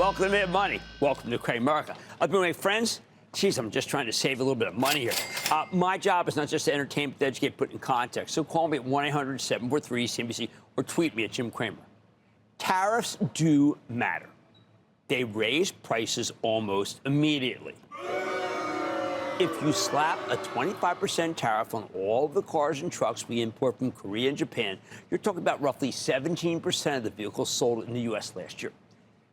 Welcome to Mad Money. Welcome to Cramer. I've been with friends. Geez, I'm just trying to save a little bit of money here. My job is not just to entertain, but to educate, put in context. So call me at 1-800-743-CNBC or tweet me at Jim Cramer. Tariffs do matter. They raise prices almost immediately. If you slap a 25% tariff on all of the cars and trucks we import from Korea and Japan, you're talking about roughly 17% of the vehicles sold in the U.S. last year.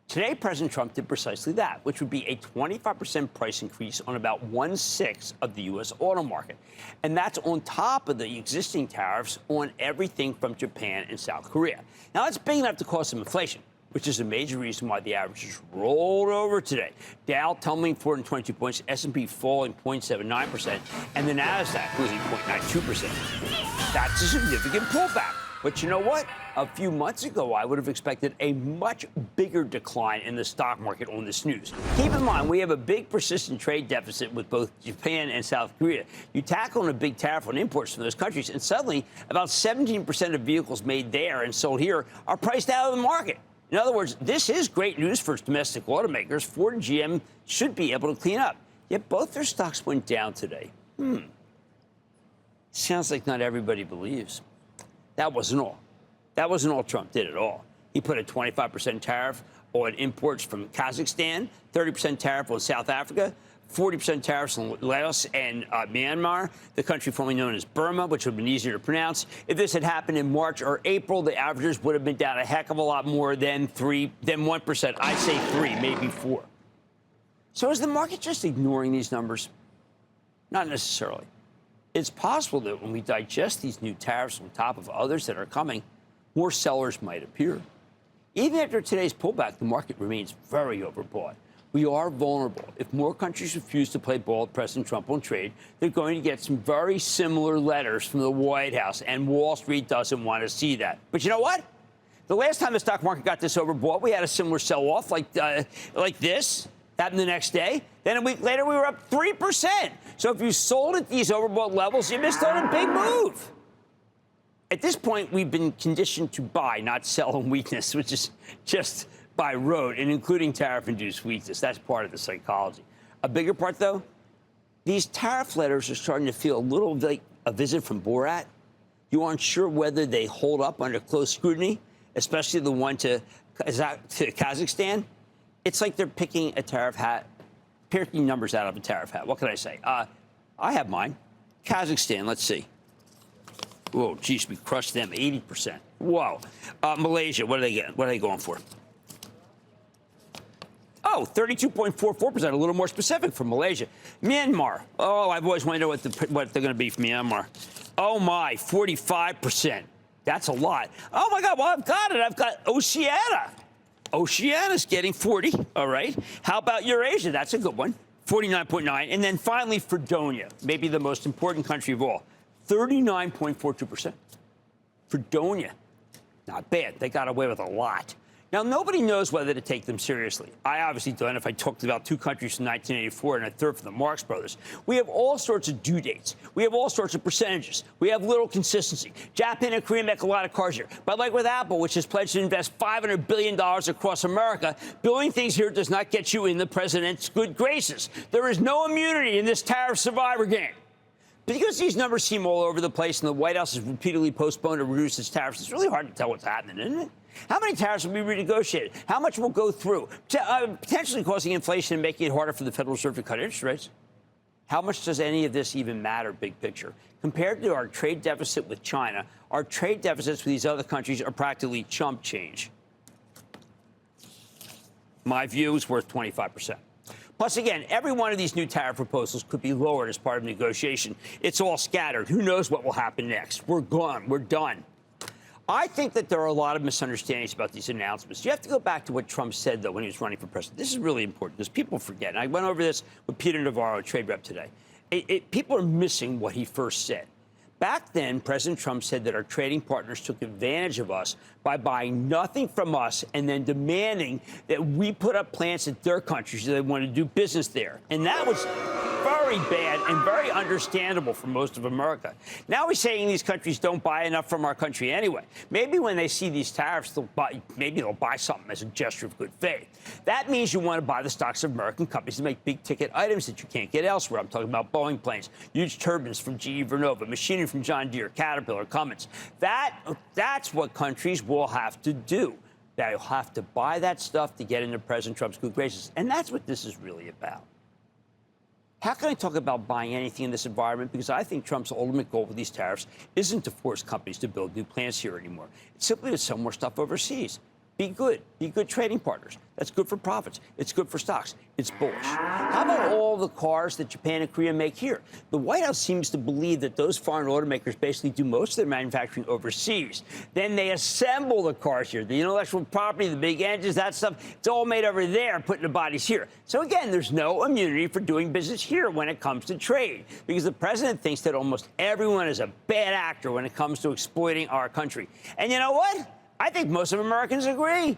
Today, President Trump did precisely that, which would be a 25% price increase on about 1/6 of the U.S. auto market. And that's on top of the existing tariffs on everything from Japan and South Korea. Now, that's big enough to cause some inflation, which is a major reason why the averages rolled over today. Dow tumbling 422 points, S&P falling 0.79%, and the Nasdaq losing 0.92%. That's a significant pullback. But you know what? A few months ago, I would have expected a much bigger decline in the stock market on this news. Keep in mind, we have a big persistent trade deficit with both Japan and South Korea. You tackle on a big tariff on imports from those countries, and suddenly about 17% of vehicles made there and sold here are priced out of the market. In other words, this is great news for domestic automakers. Ford and GM should be able to clean up. Yet both their stocks went down today. Sounds like not everybody believes. That wasn't all. That wasn't all Trump did at all. He put a 25% tariff on imports from Kazakhstan, 30% tariff on South Africa, 40% tariffs on Laos and Myanmar, the country formerly known as Burma, which would have been easier to pronounce. If this had happened in March or April, the averages would have been down a heck of a lot more than 1%. I'd say 3, maybe 4. So is the market just ignoring these numbers? Not necessarily. It's possible that when we digest these new tariffs on top of others that are coming, more sellers might appear. Even after today's pullback, the market remains very overbought. We are vulnerable. If more countries refuse to play ball with President Trump on trade, they're going to get some very similar letters from the White House, and Wall Street doesn't want to see that. But you know what? The last time the stock market got this overbought, we had a similar sell-off like this. Happened the next day. Then a week later, we were up 3%. So if you sold at these overbought levels, you missed out on a big move. At this point, we've been conditioned to buy, not sell on weakness, which is just by rote, and including tariff-induced weakness. That's part of the psychology. A bigger part, though, these tariff letters are starting to feel a little like a visit from Borat. You aren't sure whether they hold up under close scrutiny, especially the one to Kazakhstan. It's like they're picking a tariff hat, picking numbers out of a tariff hat. What can I say? I have mine. Kazakhstan, let's see. Whoa, geez, we crushed them 80%. Whoa. Malaysia, what are they getting? What are they going for? Oh, 32.44%, a little more specific for Malaysia. Myanmar. Oh, I've always wondered what they're going to be for Myanmar. Oh, my, 45%. That's a lot. Oh, my God, well, I've got it. I've got Oceania. Oceania's getting 40, all right. How about Eurasia? That's a good one, 49.9. And then finally, Fredonia, maybe the most important country of all, 39.42%. Fredonia, not bad. They got away with a lot. Now, nobody knows whether to take them seriously. I obviously don't if I talked about 2 countries from 1984 and a third from the Marx Brothers. We have all sorts of due dates. We have all sorts of percentages. We have little consistency. Japan and Korea make a lot of cars here. But like with Apple, which has pledged to invest $500 billion across America, building things here does not get you in the president's good graces. There is no immunity in this tariff survivor game. Because these numbers seem all over the place and the White House has repeatedly postponed or reduced its tariffs, it's really hard to tell what's happening, isn't it? How many tariffs will be renegotiated? How much will go through? Potentially causing inflation and making it harder for the Federal Reserve to cut interest rates. How much does any of this even matter, big picture? Compared to our trade deficit with China, our trade deficits with these other countries are practically chump change. My view is worth 25%. Plus, again, every one of these new tariff proposals could be lowered as part of negotiation. It's all scattered. Who knows what will happen next? We're gone. We're done. I think that there are a lot of misunderstandings about these announcements. You have to go back to what Trump said, though, when he was running for president. This is really important because people forget. And I went over this with Peter Navarro, a trade rep, today. People are missing what he first said. Back then, President Trump said that our trading partners took advantage of us by buying nothing from us and then demanding that we put up plants at their countries so they want to do business there. And that was very bad and very understandable for most of America. Now he's saying these countries don't buy enough from our country anyway. Maybe when they see these tariffs, they'll buy something as a gesture of good faith. That means you want to buy the stocks of American companies that make big-ticket items that you can't get elsewhere. I'm talking about Boeing planes, huge turbines from GE Vernova, machinery from John Deere, Caterpillar, Cummins. That's what countries will have to do. They'll have to buy that stuff to get into President Trump's good graces. And that's what this is really about. How can I talk about buying anything in this environment? Because I think Trump's ultimate goal with these tariffs isn't to force companies to build new plants here anymore. It's simply to sell more stuff overseas. Be good trading partners. That's good for profits. It's good for stocks. It's bullish. How about all the cars that Japan and Korea make here? The White House seems to believe that those foreign automakers basically do most of their manufacturing overseas. Then they assemble the cars here. The intellectual property, the big engines, that stuff, it's all made over there, putting the bodies here. So again, there's no immunity for doing business here when it comes to trade, because the president thinks that almost everyone is a bad actor when it comes to exploiting our country. And you know what? I think most of Americans agree.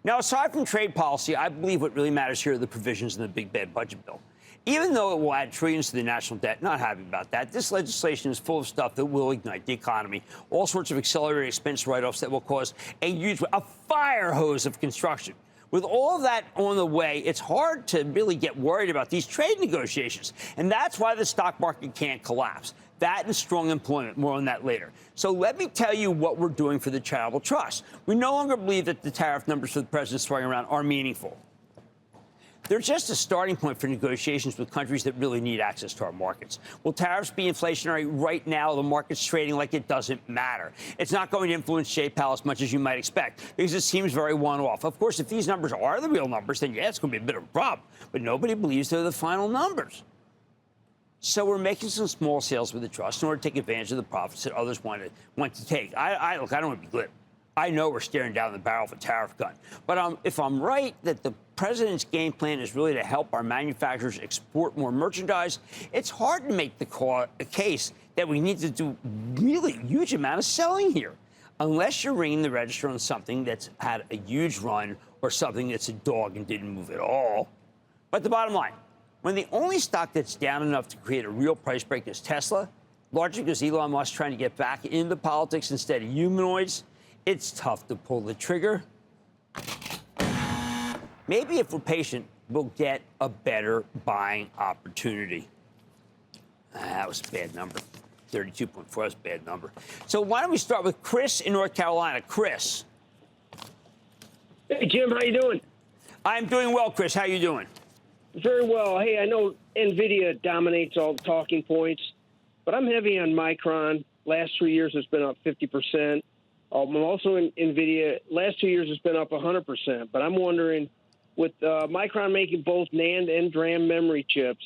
Now, aside from trade policy, I believe what really matters here are the provisions in the big bad budget bill. Even though it will add trillions to the national debt, not happy about that. This legislation is full of stuff that will ignite the economy, all sorts of accelerated expense write-offs that will cause a fire hose of construction. With all of that on the way, it's hard to really get worried about these trade negotiations. And that's why the stock market can't collapse. That and strong employment. More on that later. So let me tell you what we're doing for the charitable trust. We no longer believe that the tariff numbers for the president throwing around are meaningful. They're just a starting point for negotiations with countries that really need access to our markets. Will tariffs be inflationary? Right now, the market's trading like it doesn't matter. It's not going to influence J-Powell as much as you might expect, because it seems very one-off. Of course, if these numbers are the real numbers, then yeah, it's going to be a bit of a problem. But nobody believes they're the final numbers. So we're making some small sales with the trust in order to take advantage of the profits that others want to take. Look, I don't want to be glib. I know we're staring down the barrel of a tariff gun. But if I'm right that the president's game plan is really to help our manufacturers export more merchandise, it's hard to make the case that we need to do really huge amount of selling here, unless you're ringing the register on something that's had a huge run or something that's a dog and didn't move at all. But the bottom line, when the only stock that's down enough to create a real price break is Tesla, largely because Elon Musk trying to get back into politics instead of humanoids, it's tough to pull the trigger. Maybe if we're patient, we'll get a better buying opportunity. That was a bad number. 32.4 was a bad number. So why don't we start with Chris in North Carolina. Chris. Hey, Jim, how you doing? I'm doing well, Chris. How you doing? Very well. Hey, I know NVIDIA dominates all the talking points, but I'm heavy on Micron. Last 3 years, it's been up 50%. I'm also in NVIDIA. Last 2 years, it's been up 100%. But I'm wondering, with Micron making both NAND and DRAM memory chips,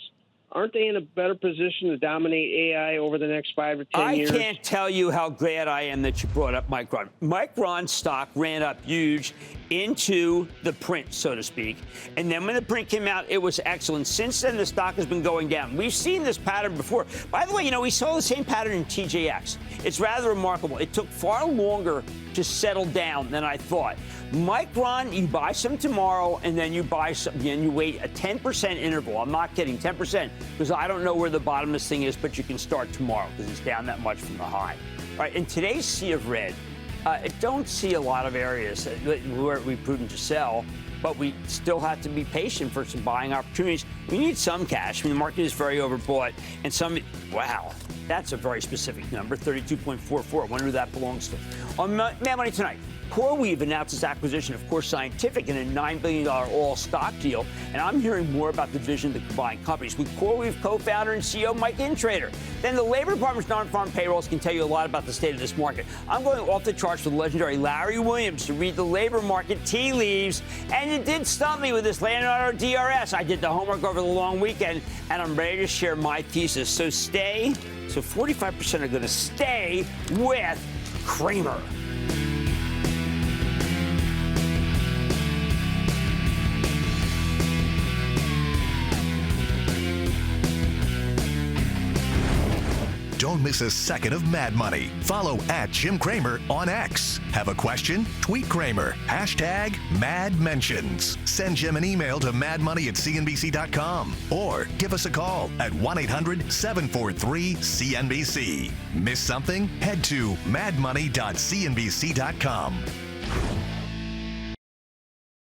aren't they in a better position to dominate AI over the next 5 or 10 years? I can't tell you how glad I am that you brought up Micron. Micron stock ran up huge into the print, so to speak. And then when the print came out, it was excellent. Since then, the stock has been going down. We've seen this pattern before. By the way, we saw the same pattern in TJX. It's rather remarkable. It took far longer to settle down than I thought. Micron, you buy some tomorrow, and then you buy some, and you wait a 10% interval. I'm not kidding, 10%, because I don't know where the bottom of this thing is, but you can start tomorrow because it's down that much from the high. All right, in today's sea of red, I don't see a lot of areas where it would be prudent to sell, but we still have to be patient for some buying opportunities. We need some cash. The market is very overbought, and wow, that's a very specific number, 32.44. I wonder who that belongs to. On Mad Money tonight, CoreWeave announced its acquisition of Core Scientific in a $9 billion all-stock deal, and I'm hearing more about the vision of the combined companies with CoreWeave co-founder and CEO Mike Intrater. Then the Labor Department's non-farm payrolls can tell you a lot about the state of this market. I'm going off the charts with legendary Larry Williams to read the labor market tea leaves, and you did stump me with this Leonardo DRS. I did the homework over the long weekend, and I'm ready to share my thesis. So 45% are going to stay with Cramer. Don't miss a second of Mad Money. Follow at Jim Cramer on X. Have a question? Tweet Cramer. Hashtag Mad Mentions. Send Jim an email to madmoney@cnbc.com or give us a call at 1-800-743-CNBC. Miss something? Head to madmoney.cnbc.com.